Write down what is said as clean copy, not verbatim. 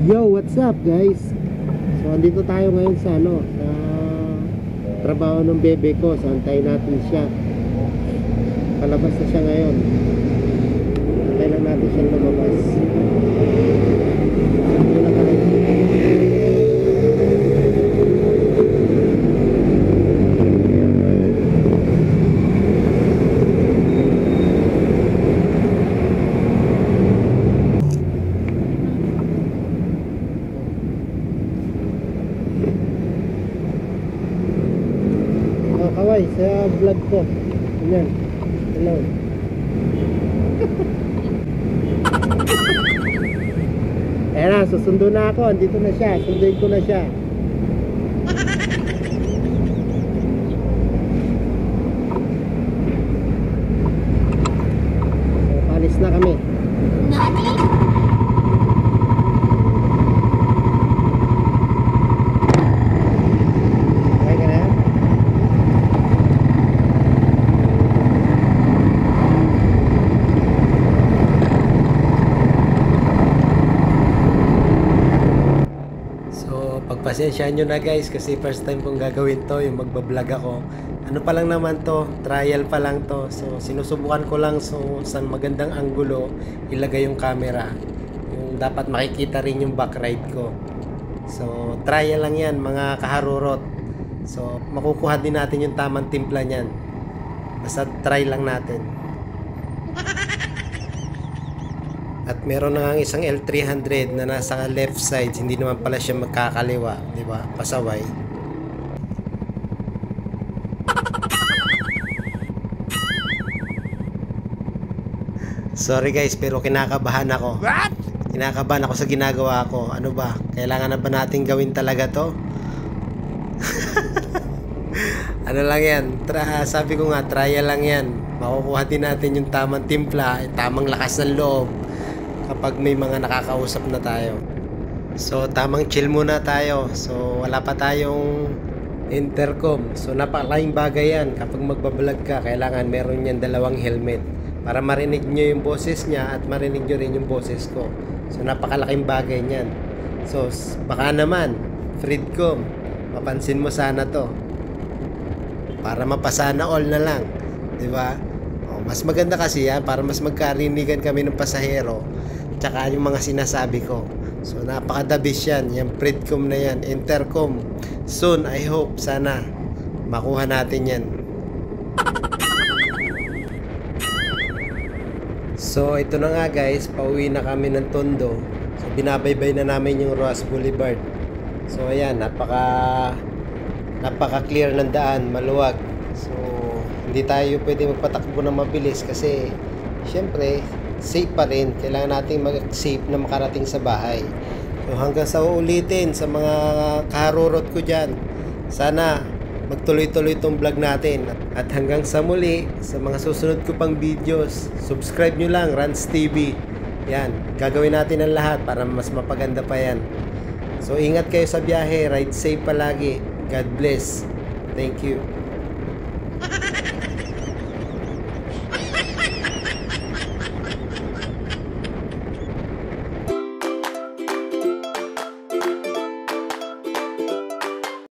Yo, what's up guys? So andito tayo ngayon sa sa trabaho ng bebe ko. So antayin natin siya. Palabas na siya ngayon. Antayin lang natin siya lumabas. Kaway sa vlog ko. Ayan. Hello. Ayan na, susundo na ako. Andito na siya. Sunduin ko na siya. So, palis na kami. Pagpasensyaan nyo na guys kasi first time kong gagawin to, yung magbablog ako. Ano pa lang naman to, trial pa lang to. So sinusubukan ko lang sa magandang anggulo ilagay yung camera. Yung dapat makikita rin yung back ride ko. So trial lang yan mga kaharurot. So makukuha din natin yung tamang timpla nyan. Basta try lang natin. At meron na nga isang L300 na nasa left side, hindi naman pala siya magkakaliwa, di ba? Pasaway. Sorry guys, pero kinakabahan ako. What? Kinakabahan ako sa ginagawa ko. Ano ba? Kailangan na ba natin gawin talaga to? Ano lang yan? Sabi ko nga, trial lang yan. Makukuha din natin yung tamang timpla, tamang lakas ng loob kapag may mga nakakausap na tayo. So tamang chill muna tayo. So wala pa tayong intercom. So napakalaking bagay yan. Kapag magbablog ka, kailangan meron yan dalawang helmet para marinig nyo yung boses niya at marinig nyo rin yung boses ko. So napakalaking bagay niyan. So baka naman Freedcom, mapansin mo sana to para mapasana all na lang, di ba? Mas maganda kasi yan para mas magkarinigan kami ng pasahero tsaka yung mga sinasabi ko. So napakadabis yan. Yung Freedcom na yan, intercom. Soon, I hope, sana makuha natin yan. So ito na nga guys, pauwi na kami ng Tondo. So binabaybay na namin yung Roas Boulevard. So ayan, napaka clear ng daan, maluwag. So hindi tayo pwede magpatakbo ng mabilis kasi syempre safe pa rin. Kailangan nating mag-safe na makarating sa bahay. So hanggang sa uulitin sa mga kaharurot ko dyan, sana magtuloy-tuloy itong vlog natin. At hanggang sa muli, sa mga susunod ko pang videos, subscribe nyo lang, Rans TV. Yan, gagawin natin ang lahat para mas mapaganda pa yan. So ingat kayo sa biyahe, ride safe palagi. God bless. Thank you.